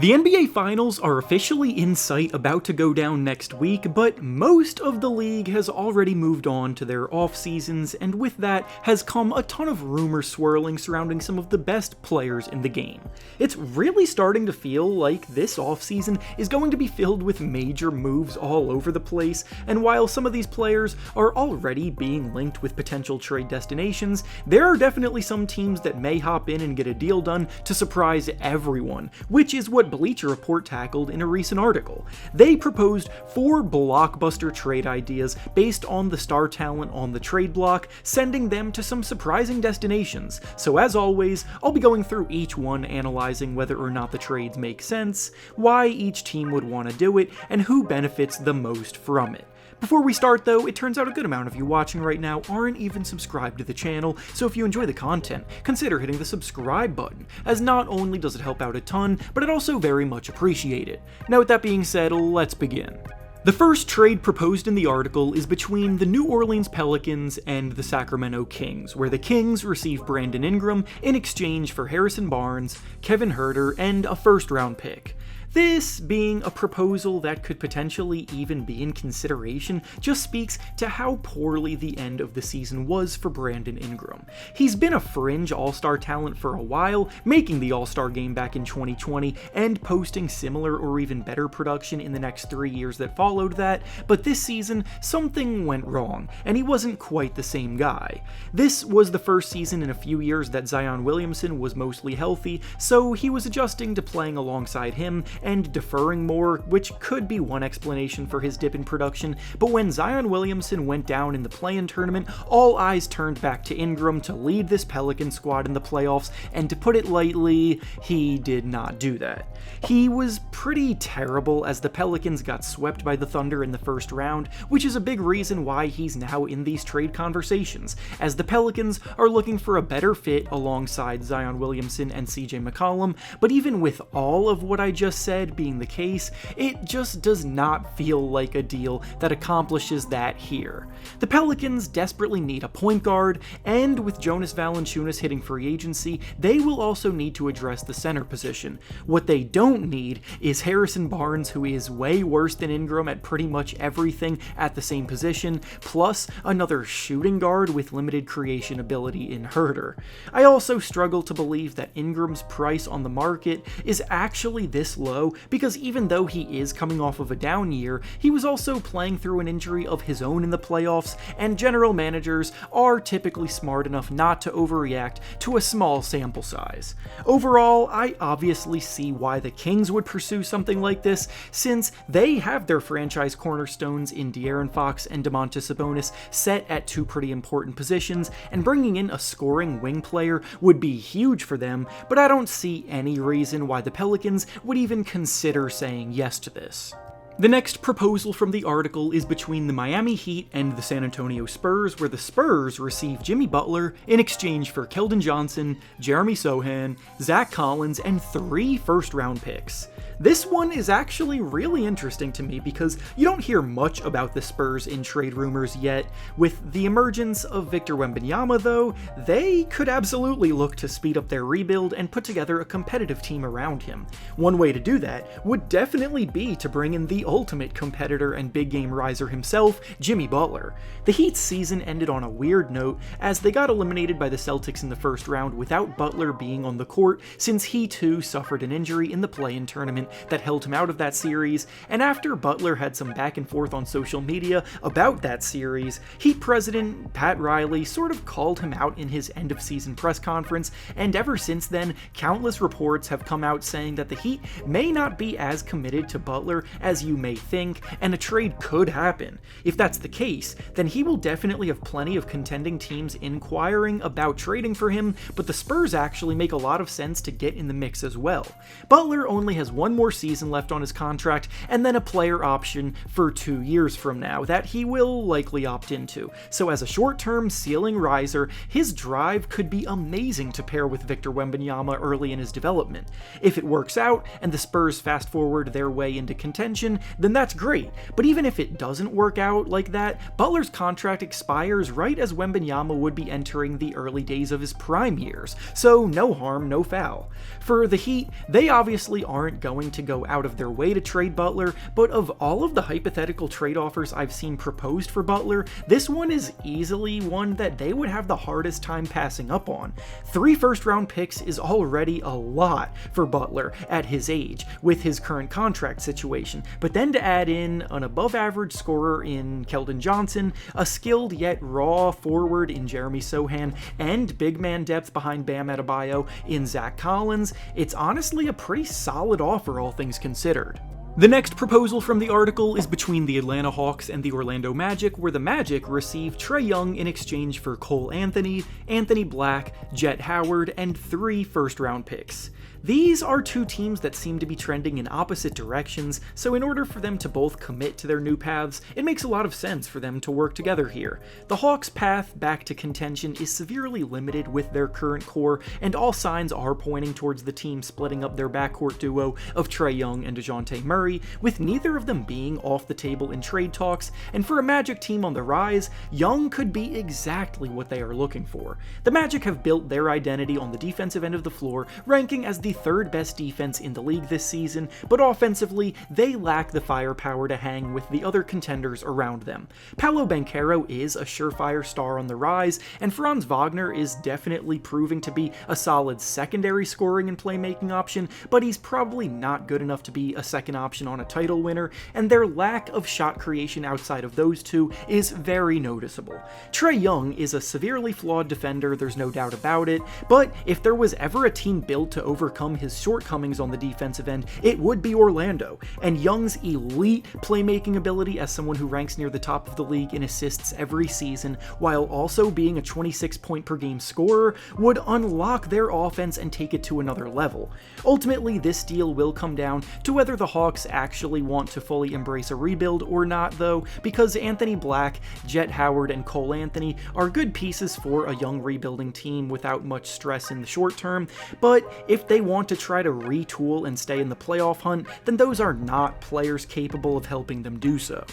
The NBA Finals are officially in sight, about to go down next week, but most of the league has already moved on to their off-seasons, and with that has come a ton of rumors swirling surrounding some of the best players in the game. It's really starting to feel like this off-season is going to be filled with major moves all over the place, and while some of these players are already being linked with potential trade destinations, there are definitely some teams that may hop in and get a deal done to surprise everyone, which is what Bleacher Report tackled in a recent article. They proposed 4 blockbuster trade ideas based on the star talent on the trade block, sending them to some surprising destinations. So as always, I'll be going through each one, analyzing whether or not the trades make sense, why each team would want to do it, and who benefits the most from it. Before we start though, it turns out a good amount of you watching right now aren't even subscribed to the channel, so if you enjoy the content, consider hitting the subscribe button, as not only does it help out a ton, but it also very much appreciate it. Now with that being said, let's begin. The first trade proposed in the article is between the New Orleans Pelicans and the Sacramento Kings, where the Kings receive Brandon Ingram in exchange for Harrison Barnes, Kevin Huerter, and a first-round pick. This being a proposal that could potentially even be in consideration just speaks to how poorly the end of the season was for Brandon Ingram. He's been a fringe all-star talent for a while, making the All-Star game back in 2020 and posting similar or even better production in the next 3 years that followed that, but this season something went wrong, and he wasn't quite the same guy. This was the first season in a few years that Zion Williamson was mostly healthy, so he was adjusting to playing alongside him and deferring more, which could be one explanation for his dip in production, but when Zion Williamson went down in the play-in tournament, all eyes turned back to Ingram to lead this Pelican squad in the playoffs, and to put it lightly, he did not do that. He was pretty terrible as the Pelicans got swept by the Thunder in the first round, which is a big reason why he's now in these trade conversations, as the Pelicans are looking for a better fit alongside Zion Williamson and CJ McCollum, but even with all of what I just said being the case, it just does not feel like a deal that accomplishes that here. The Pelicans desperately need a point guard, and with Jonas Valanciunas hitting free agency, they will also need to address the center position. What they don't need is Harrison Barnes, who is way worse than Ingram at pretty much everything at the same position, plus another shooting guard with limited creation ability in Huerter. I also struggle to believe that Ingram's price on the market is actually this low, because even though he is coming off of a down year, he was also playing through an injury of his own in the playoffs, and general managers are typically smart enough not to overreact to a small sample size. Overall, I obviously see why the Kings would pursue something like this, since they have their franchise cornerstones in De'Aaron Fox and Domantas Sabonis set at 2 pretty important positions, and bringing in a scoring wing player would be huge for them, but I don't see any reason why the Pelicans would even consider saying yes to this. The next proposal from the article is between the Miami Heat and the San Antonio Spurs, where the Spurs receive Jimmy Butler in exchange for Keldon Johnson, Jeremy Sohan, Zach Collins, and 3 first-round picks. This one is actually really interesting to me because you don't hear much about the Spurs in trade rumors yet. With the emergence of Victor Wembanyama though, they could absolutely look to speed up their rebuild and put together a competitive team around him. One way to do that would definitely be to bring in the ultimate competitor and big game riser himself, Jimmy Butler. The Heat's season ended on a weird note as they got eliminated by the Celtics in the first round without Butler being on the court, since he too suffered an injury in the play-in tournament that held him out of that series, and after Butler had some back and forth on social media about that series, Heat president Pat Riley sort of called him out in his end of season press conference, and ever since then, countless reports have come out saying that the Heat may not be as committed to Butler as you may think, and a trade could happen. If that's the case, then he will definitely have plenty of contending teams inquiring about trading for him, but the Spurs actually make a lot of sense to get in the mix as well. Butler only has 1 more season left on his contract, and then a player option for 2 years from now that he will likely opt into. So as a short-term ceiling riser, his drive could be amazing to pair with Victor Wembanyama early in his development. If it works out, and the Spurs fast forward their way into contention, extension, then that's great. But even if it doesn't work out like that, Butler's contract expires right as Wembanyama would be entering the early days of his prime years, so no harm, no foul. For the Heat, they obviously aren't going to go out of their way to trade Butler, but of all of the hypothetical trade offers I've seen proposed for Butler, this one is easily one that they would have the hardest time passing up on. 3 first-round picks is already a lot for Butler at his age, with his current contract situation, but then to add in an above-average scorer in Keldon Johnson, a skilled yet raw forward in Jeremy Sohan, and big man depth behind Bam Adebayo in Zach Collins, it's honestly a pretty solid offer, all things considered. The next proposal from the article is between the Atlanta Hawks and the Orlando Magic, where the Magic received Trae Young in exchange for Cole Anthony, Anthony Black, Jet Howard, and 3 first-round picks. These are 2 teams that seem to be trending in opposite directions, so in order for them to both commit to their new paths, it makes a lot of sense for them to work together here. The Hawks' path back to contention is severely limited with their current core, and all signs are pointing towards the team splitting up their backcourt duo of Trae Young and DeJounte Murray, with neither of them being off the table in trade talks, and for a Magic team on the rise, Young could be exactly what they are looking for. The Magic have built their identity on the defensive end of the floor, ranking as the 3rd best defense in the league this season, but offensively, they lack the firepower to hang with the other contenders around them. Paolo Banchero is a surefire star on the rise, and Franz Wagner is definitely proving to be a solid secondary scoring and playmaking option, but he's probably not good enough to be a second option on a title winner, and their lack of shot creation outside of those 2 is very noticeable. Trae Young is a severely flawed defender, there's no doubt about it, but if there was ever a team built to overcome his shortcomings on the defensive end, it would be Orlando, and Young's elite playmaking ability as someone who ranks near the top of the league in assists every season, while also being a 26-point-per-game scorer, would unlock their offense and take it to another level. Ultimately, this deal will come down to whether the Hawks actually want to fully embrace a rebuild or not, though, because Anthony Black, Jet Howard, and Cole Anthony are good pieces for a young rebuilding team without much stress in the short term, but if they want to try to retool and stay in the playoff hunt, then those are not players capable of helping them do so.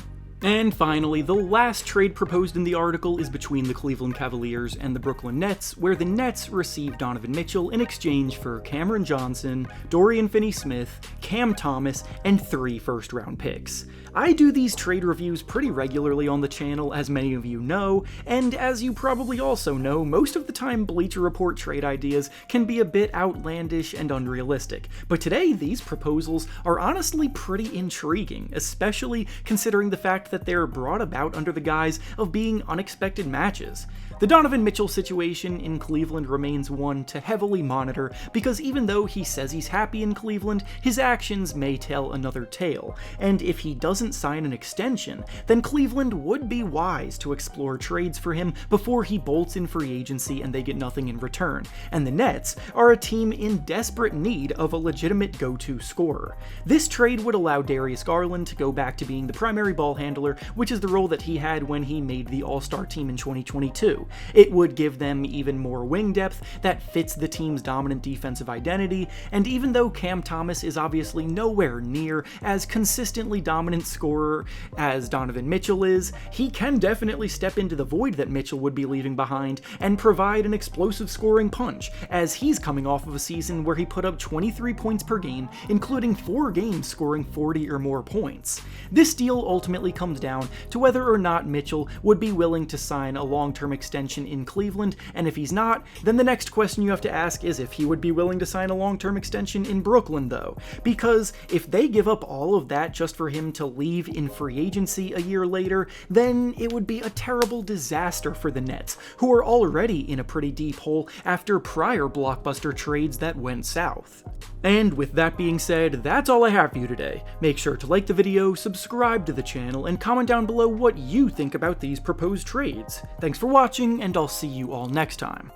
And finally, the last trade proposed in the article is between the Cleveland Cavaliers and the Brooklyn Nets, where the Nets received Donovan Mitchell in exchange for Cameron Johnson, Dorian Finney-Smith, Cam Thomas, and 3 first-round picks. I do these trade reviews pretty regularly on the channel, as many of you know, and as you probably also know, most of the time Bleacher Report trade ideas can be a bit outlandish and unrealistic, but today these proposals are honestly pretty intriguing, especially considering the fact that they're brought about under the guise of being unexpected matches. The Donovan Mitchell situation in Cleveland remains one to heavily monitor, because even though he says he's happy in Cleveland, his actions may tell another tale, and if he doesn't sign an extension, then Cleveland would be wise to explore trades for him before he bolts in free agency and they get nothing in return, and the Nets are a team in desperate need of a legitimate go-to scorer. This trade would allow Darius Garland to go back to being the primary ball handler, which is the role that he had when he made the All-Star team in 2022. It would give them even more wing depth that fits the team's dominant defensive identity, and even though Cam Thomas is obviously nowhere near as consistently dominant scorer as Donovan Mitchell is, he can definitely step into the void that Mitchell would be leaving behind and provide an explosive scoring punch, as he's coming off of a season where he put up 23 points per game, including 4 games scoring 40 or more points. This deal ultimately comes down to whether or not Mitchell would be willing to sign a long-term extension in Cleveland, and if he's not, then the next question you have to ask is if he would be willing to sign a long-term extension in Brooklyn, though, because if they give up all of that just for him to leave in free agency a year later, then it would be a terrible disaster for the Nets, who are already in a pretty deep hole after prior blockbuster trades that went south. And with that being said, that's all I have for you today. Make sure to like the video, subscribe to the channel, and comment down below what you think about these proposed trades. Thanks for watching, and I'll see you all next time.